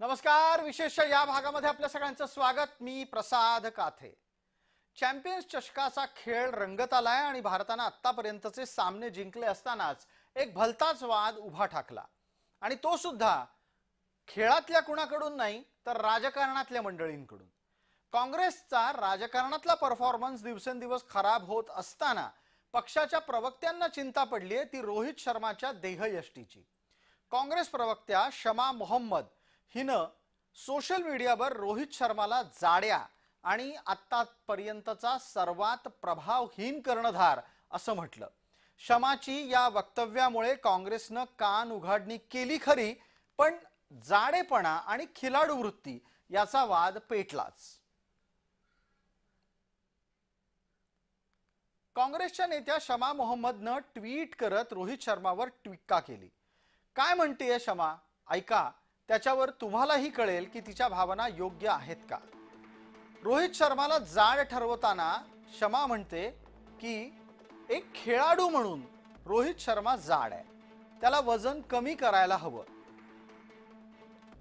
नमस्कार. विशेष या भागामध्ये आपल्या सगळ्यांचं स्वागत. मी प्रसाद काथे. चॅम्पियन्स चषकाचा खेळ रंगत आलाय आणि भारताने आतापर्यंतचे सामने जिंकले असतानाच एक भलताच वाद उभा ठाकला आणि तो सुद्धा खेळातल्या कुणाकडून नाही तर राजकारणातल्या मंडळींकडून. काँग्रेसचा राजकारणातला परफॉर्मन्स दिवसेंदिवस खराब होत असताना पक्षाच्या प्रवक्त्यांना चिंता पडली आहे ती रोहित शर्माच्या देहयष्टीची. काँग्रेस प्रवक्त्या शमा मोहम्मद हिनं सोशल मीडियावर रोहित शर्माला जाड्या आणि आतापर्यंतचा सर्वात प्रभावहीन कर्णधार असं म्हटलं. शमाची या वक्तव्यामुळे काँग्रेसनं कान उघाडणी केली खरी, पण जाडेपणा आणि खिलाडू वृत्ती याचा वाद पेटलाच. काँग्रेसच्या नेत्या शमा मोहम्मदनं ट्विट करत रोहित शर्मावर टीका केली. काय म्हणतेय शमा, ऐका. त्याच्यावर तुम्हालाही कळेल की तिच्या भावना योग्य आहेत का. रोहित शर्माला जाड ठरवताना शमा म्हणते की एक खेळाडू म्हणून रोहित शर्मा जाड आहे, त्याला वजन कमी करायला हवं.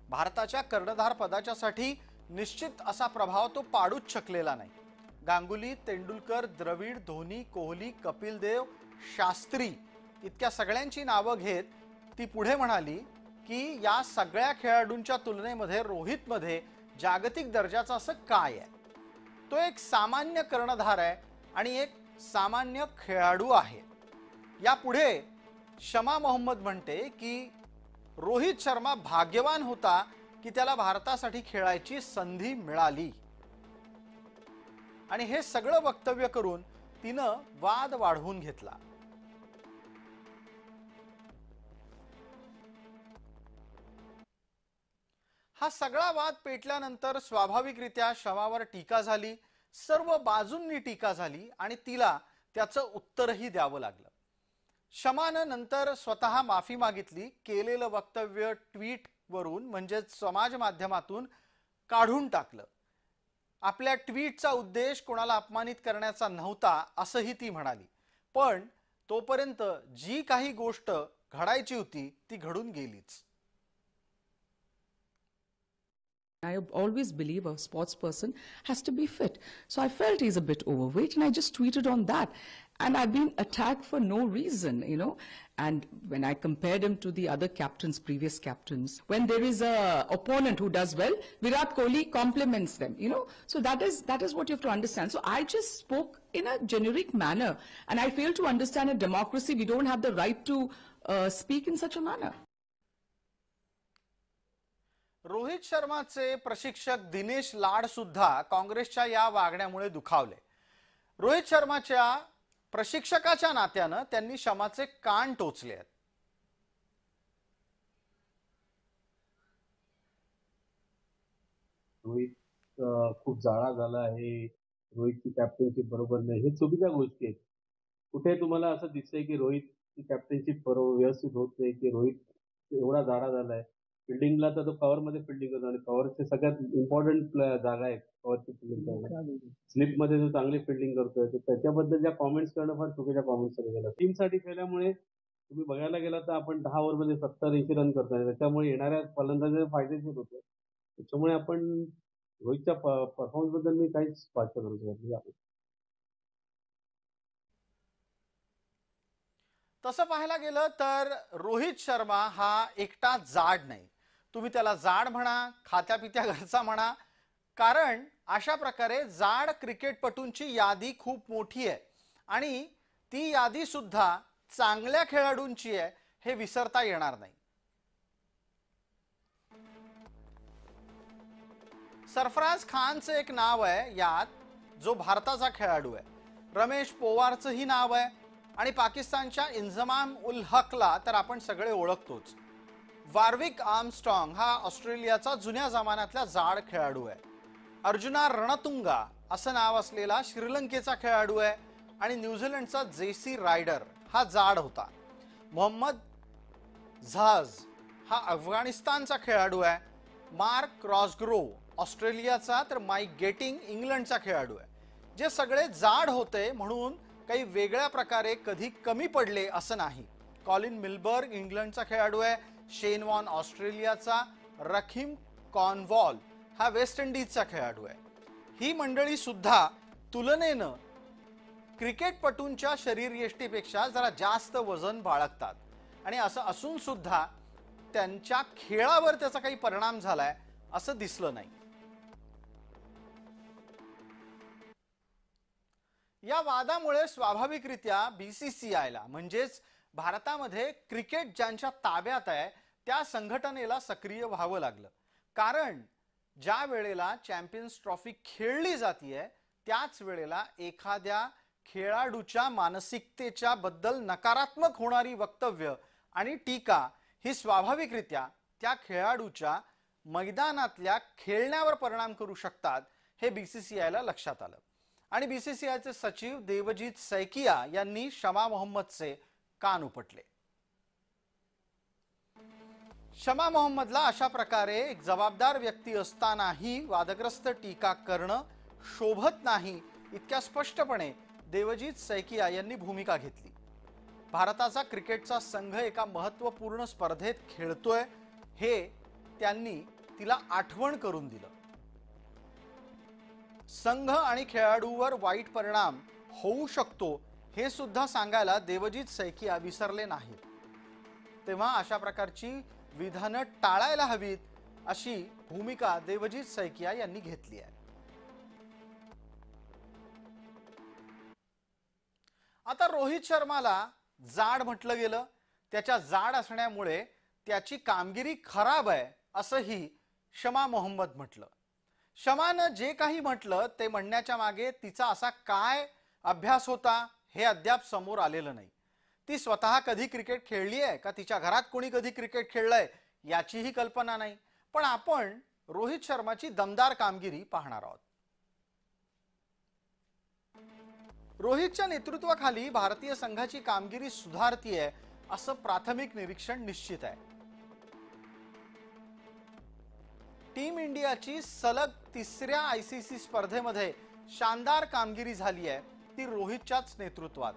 भारताच्या कर्णधार पदाच्यासाठी निश्चित असा प्रभाव तो पाडूच शकलेला नाही. गांगुली, तेंडुलकर, द्रविड, धोनी, कोहली, कपिल देव, शास्त्री इतक्या सगळ्यांची नावं घेत ती पुढे म्हणाली की या सगळ्या खेळाडूंच्या तुलनेमध्ये रोहितमध्ये जागतिक दर्जाचा असं काय आहे. तो एक सामान्य कर्णधार आहे आणि एक सामान्य खेळाडू आहे. यापुढे शमा मोहम्मद म्हणते की रोहित शर्मा भाग्यवान होता की त्याला भारतासाठी खेळायची संधी मिळाली. आणि हे सगळं वक्तव्य करून तिनं वाद वाढवून घेतला. हा सगळा वाद पेटल्यानंतर स्वाभाविकरित्या शमावर टीका झाली, सर्व बाजूंनी टीका झाली आणि तिला त्याचं उत्तरही द्यावं लागलं. शमानं नंतर स्वतः माफी मागितली. केलेलं वक्तव्य ट्विट वरून म्हणजेच समाज माध्यमातून काढून टाकलं. आपल्या ट्विटचा उद्देश कोणाला अपमानित करण्याचा नव्हता असंही ती म्हणाली. पण तोपर्यंत जी काही गोष्ट घडायची होती ती घडून गेलीच. I always believe a sports person has to be fit. So I felt he's a bit overweight and I just tweeted on that. And I've been attacked for no reason, you know. And when I compared him to the other captains, previous captains, when there is a opponent who does well, Virat Kohli compliments them, you know. So that is what you have to understand. So I just spoke in a generic manner. And I fail to understand in democracy, we don't have the right to speak in such a manner. Rohit शर्माचे प्रशिक्षक दिनेश लाड सुद्धा काँग्रेसच्या या वागण्यामुळे दुखावले. रोहित शर्माच्या प्रशिक्षकाच्या नात्यानं त्यांनी शमाचे कान टोचले आहेत. रोहित खूप जाडा झाला आहे, रोहितची कॅप्टनशिप बरोबर नाही, हे चुकीच्या गोष्टी आहेत. कुठे तुम्हाला असं दिसतंय की रोहितची कॅप्टनशिप व्यवस्थित होत नाही, की रोहित एवढा जाडा झालाय. फिल्डिंगला तर तो कव्हर मध्ये फिल्डिंग करतो आणि कव्हरचे सगळ्यात इम्पॉर्टंट जागा आहे कव्हरची फिल्डिंग. स्लिप मध्ये जो चांगली फिल्डिंग करतोय तर त्याच्याबद्दल ज्या कॉमेंट्स करणं फार चुकीच्या कॉमेंट्स केल्या. टीम साठी खेळल्यामुळे तुम्ही बघायला गेला तर आपण 10 ओव्हरमध्ये 70-80 रन करतोय, त्याच्यामुळे येणाऱ्या फलंदाजांना फायदेशीर होतो. त्याच्यामुळे आपण रोहितच्या परफॉर्मन्स बद्दल मी काहीच भाष्य करू शकत नाही. तसं पाहायला गेलं तर रोहित शर्मा हा एकटा जाड नाही. तुम्ही त्याला जाड म्हणा, खात्यापित्या घरचा म्हणा, कारण अशा प्रकारे जाड क्रिकेटपटूंची यादी खूप मोठी आहे आणि ती यादी सुद्धा चांगल्या खेळाडूंची आहे हे विसरता येणार नाही. सरफराज खानचं एक नाव आहे यात, जो भारताचा खेळाडू आहे. रमेश पोवारचंही नाव आहे आणि पाकिस्तानच्या इंजमाम उल हकला तर आपण सगळे ओळखतोच. वार्विक आर्मस्ट्रॉंग हा ऑस्ट्रेलियाचा जुन्या जमान्यातला जाड खेळाडू आहे. अर्जुना रणतुंगा असं नाव असलेला श्रीलंकेचा खेळाडू आहे आणि न्यूझीलंडचा जेसी रायडर हा जाड होता. मोहम्मद झाज हा अफगाणिस्तानचा खेळाडू आहे. मार्क क्रॉसग्रोव्ह ऑस्ट्रेलियाचा तर माईक गेटिंग इंग्लंडचा खेळाडू आहे. जे सगळे जाड होते म्हणून काही वेगळ्या प्रकारे कधी कमी पडले असं नाही. कॉलिन मिलबर्ग इंग्लंडचा खेळाडू आहे. शेन वॉन ऑस्ट्रेलियाचा, रखीम कॉर्नवॉल हा वेस्ट इंडिजचा खेळाडू आहे. ही मंडळी सुद्धा तुलनेनं क्रिकेटपटूंच्या शरीरयष्टीपेक्षा जरा जास्त वजन बाळगतात आणि असं असून सुद्धा त्यांच्या खेळावर त्याचा काही परिणाम झालाय असं दिसलं नाही. या वादामुळे स्वाभाविकरित्या बीसीसीआयला म्हणजेच भारतामध्ये क्रिकेट ज्यांच्या ताब्यात आहे त्या संघटनेला सक्रिय व्हावं लागलं. कारण ज्या वेळेला चॅम्पियन्स ट्रॉफी खेळली जातीये त्याच वेळेला एखाद्या खेळाडूच्या मानसिकतेच्या बद्दल नकारात्मक होणारी वक्तव्य आणि टीका ही स्वाभाविकरित्या त्या खेळाडूच्या मैदानातल्या खेळण्यावर परिणाम करू शकतात हे बीसीसीआयला लक्षात आलं आणि बीसीसीआयचे सचिव देवजीत सैकिया यांनी शमा मोहम्मदचे कान उपटले. शमा मोहम्मदला अशा प्रकारे एक जबाबदार व्यक्ती असतानाही वादग्रस्त टीका करणं शोभत नाही इतक्या स्पष्टपणे देवजीत सैकिया यांनी भूमिका घेतली. भारताचा क्रिकेटचा संघ एका महत्त्वपूर्ण स्पर्धेत खेळतोय हे त्यांनी तिला आठवण करून दिलं. संघ आणि खेळाडूवर वाईट परिणाम होऊ शकतो हे सुद्धा सांगायला देवजीत सैकिया विसरले नाहीत. तेव्हा अशा प्रकारची विधानं टाळायला हवीत अशी भूमिका देवजीत सैकिया यांनी घेतली आहे. आता रोहित शर्माला जाड म्हटलं गेलं. त्याच्या जाड असण्यामुळे त्याची कामगिरी खराब आहे असंही शमा मोहम्मद म्हटलं. शमानं जे काही म्हटलं ते म्हणण्याच्या मागे तिचा असा काय अभ्यास होता हे अद्याप समोर आलेलं नाही. ती स्वतः कधी क्रिकेट खेळली आहे का तिच्या घरात कोणी कधी क्रिकेट खेळलंय याचीही कल्पना नाही. पण आपण रोहित शर्माची दमदार कामगिरी पाहणार आहोत. रोहितच्या नेतृत्वाखाली भारतीय संघाची कामगिरी सुधारतीये असं प्राथमिक निरीक्षण निश्चित आहे. टीम इंडियाची सलग तिसऱ्या आयसीसी स्पर्धेमध्ये शानदार कामगिरी झाली आहे ती रोहितच्याच नेतृत्वात.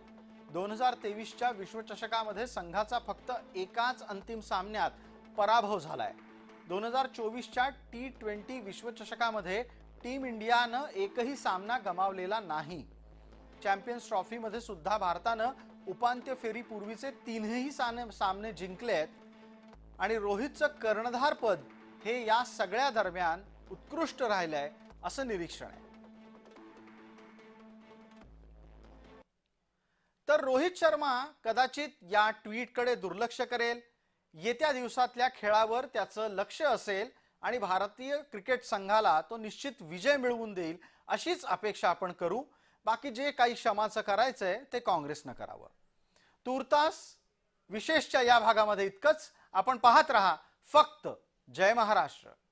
2023च्या विश्वचषकामध्ये संघाचा फक्त एकाच अंतिम सामन्यात पराभव झालाय. 2024च्या T20 विश्वचषकामध्ये टीम इंडियानं एकही सामना गमावलेला नाही. चॅम्पियन्स ट्रॉफीमध्ये सुद्धा भारतानं उपांत्य फेरीपूर्वीचे 3ही सामने जिंकले आहेत आणि रोहितचं कर्णधारपद हे या सगळ्या दरम्यान उत्कृष्ट राहिलंय असं निरीक्षण आहे. तर रोहित शर्मा कदाचित या ट्विटकडे दुर्लक्ष करेल. येत्या दिवसातल्या खेळावर त्याचं लक्ष असेल आणि भारतीय क्रिकेट संघाला तो निश्चित विजय मिळवून देईल अशीच अपेक्षा आपण करू. बाकी जे काही शमाचं करायचंय ते काँग्रेसनं करावं. तूर्तास विशेषच्या या भागामध्ये इतकंच. आपण पाहत रहा फक्त जय महाराष्ट्र.